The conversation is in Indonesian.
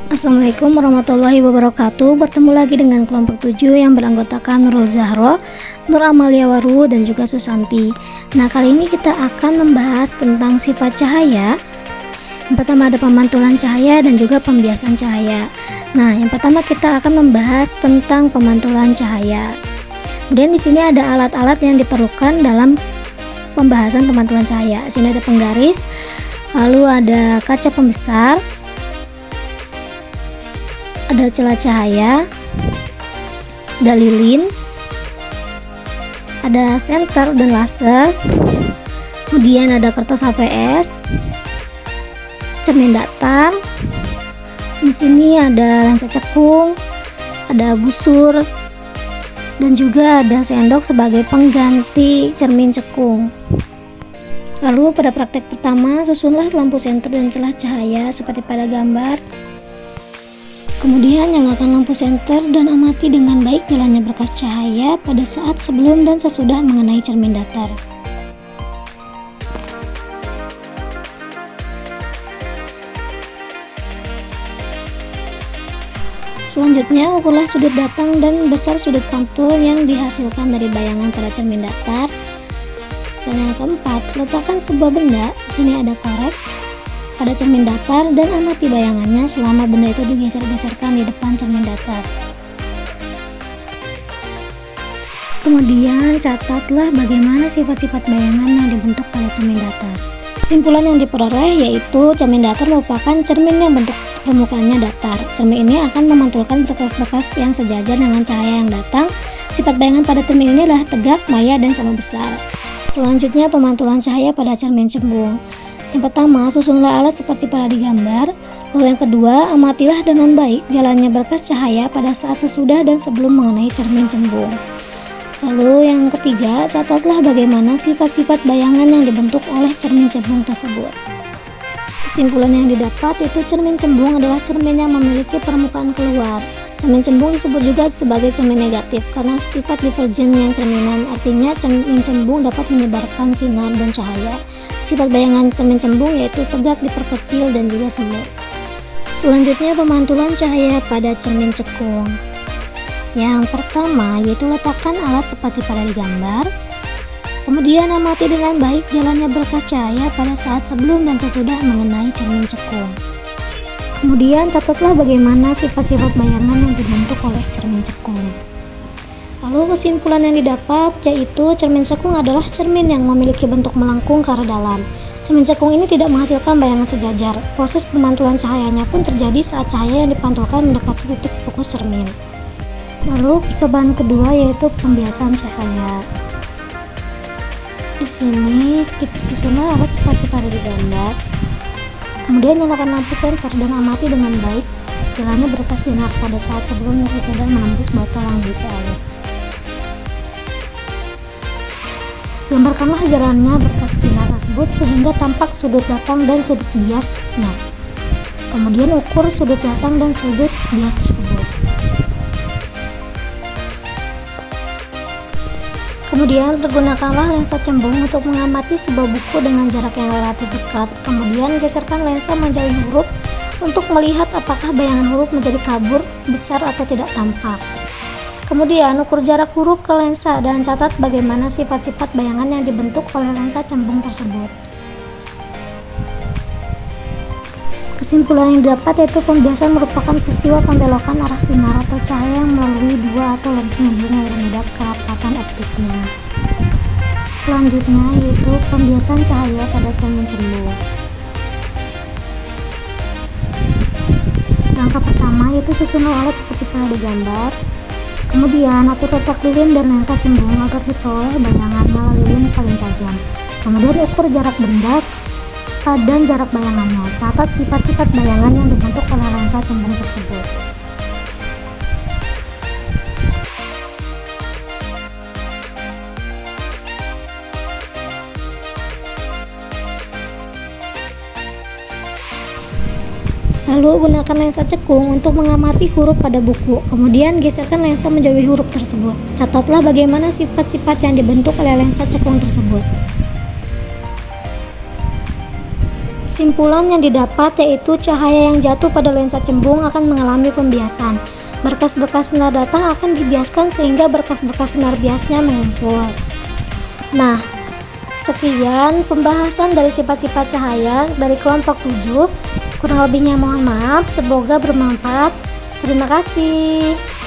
Assalamualaikum warahmatullahi wabarakatuh. Bertemu lagi dengan kelompok 7 yang beranggotakan Nurul Zahro, Nur Amalia Waru, dan juga Susanti. Nah, kali ini kita akan membahas tentang sifat cahaya. Yang pertama ada pemantulan cahaya dan juga pembiasan cahaya. Nah, yang pertama kita akan membahas tentang pemantulan cahaya. Kemudian di sini ada alat-alat yang diperlukan dalam pembahasan pemantulan cahaya. Di sini ada penggaris, lalu ada kaca pembesar, ada celah cahaya, ada lilin, ada senter dan laser, kemudian ada kertas HPS, cermin datar. Di sini ada lensa cekung, ada busur, dan juga ada sendok sebagai pengganti cermin cekung. Lalu pada praktek pertama, susunlah lampu senter dan celah cahaya seperti pada gambar. Kemudian nyalakan lampu senter dan amati dengan baik jalannya berkas cahaya pada saat sebelum dan sesudah mengenai cermin datar. Selanjutnya, ukurlah sudut datang dan besar sudut pantul yang dihasilkan dari bayangan pada cermin datar. Dan yang keempat, letakkan sebuah benda, di sini ada korek, pada cermin datar dan amati bayangannya selama benda itu digeser-geserkan di depan cermin datar. Kemudian catatlah bagaimana sifat-sifat bayangan yang dibentuk pada cermin datar. Kesimpulan yang diperoleh yaitu cermin datar merupakan cermin yang bentuk permukaannya datar. Cermin ini akan memantulkan berkas-berkas yang sejajar dengan cahaya yang datang. Sifat bayangan pada cermin ini adalah tegak, maya, dan sama besar. Selanjutnya pemantulan cahaya pada cermin cembung. Yang pertama, susunlah alat seperti pada di gambar. Lalu yang kedua, amatilah dengan baik jalannya berkas cahaya pada saat sesudah dan sebelum mengenai cermin cembung. Lalu yang ketiga, catatlah bagaimana sifat-sifat bayangan yang dibentuk oleh cermin cembung tersebut. Kesimpulan yang didapat yaitu cermin cembung adalah cermin yang memiliki permukaan keluar. Cermin cembung disebut juga sebagai cermin negatif karena sifat divergen yang cerminan, artinya cermin cembung dapat menyebarkan sinar dan cahaya. Sifat bayangan cermin cembung yaitu tegak, diperkecil, dan juga semu. Selanjutnya pemantulan cahaya pada cermin cekung. Yang pertama yaitu letakkan alat seperti pada di gambar. Kemudian amati dengan baik jalannya berkas cahaya pada saat sebelum dan sesudah mengenai cermin cekung. Kemudian catatlah bagaimana sifat-sifat bayangan yang dibentuk oleh cermin cekung. Lalu kesimpulan yang didapat yaitu cermin cekung adalah cermin yang memiliki bentuk melengkung ke arah dalam. Cermin cekung ini tidak menghasilkan bayangan sejajar. Proses pemantulan cahayanya pun terjadi saat cahaya yang dipantulkan mendekati titik fokus cermin. Lalu percobaan kedua yaitu pembiasan cahaya. Di sini kita susunlah alat seperti pada di gambar. Kemudian nyalakan lampu senter dan amati dengan baik jalannya berkas sinar pada saat sebelum dan sesudah menembus botol yang berisi air. Gambarkanlah jalannya berkas sinar tersebut sehingga tampak sudut datang dan sudut biasnya. Kemudian ukur sudut datang dan sudut bias tersebut. Kemudian pergunakanlah lensa cembung untuk mengamati sebuah buku dengan jarak yang relatif dekat. Kemudian geserkan lensa menjauhi huruf untuk melihat apakah bayangan huruf menjadi kabur, besar, atau tidak tampak. Kemudian ukur jarak huruf ke lensa dan catat bagaimana sifat-sifat bayangan yang dibentuk oleh lensa cembung tersebut. Kesimpulan yang didapat yaitu pembiasan merupakan peristiwa pembelokan arah sinar atau cahaya yang melalui dua atau lebih membumi yang berbeda kerapatan optiknya. Selanjutnya yaitu pembiasan cahaya pada cermin cembung. Langkah pertama yaitu susunlah alat seperti pada di gambar. Kemudian atur letak lilin dan lensa cembung agar diperoleh bayangan nyala lilin paling tajam. Kemudian ukur jarak benda dan jarak bayangannya. Catat sifat-sifat bayangan yang dibentuk oleh lensa cembung tersebut. Lalu gunakan lensa cekung untuk mengamati huruf pada buku. Kemudian geserkan lensa menjauhi huruf tersebut. Catatlah bagaimana sifat-sifat yang dibentuk oleh lensa cekung tersebut. Kesimpulan yang didapat yaitu cahaya yang jatuh pada lensa cembung akan mengalami pembiasan. Berkas-berkas sinar datang akan dibiaskan sehingga berkas-berkas sinar biasnya mengumpul. Nah, sekian pembahasan dari sifat-sifat cahaya dari kelompok 7. Kurang lebihnya mohon maaf, semoga bermanfaat. Terima kasih.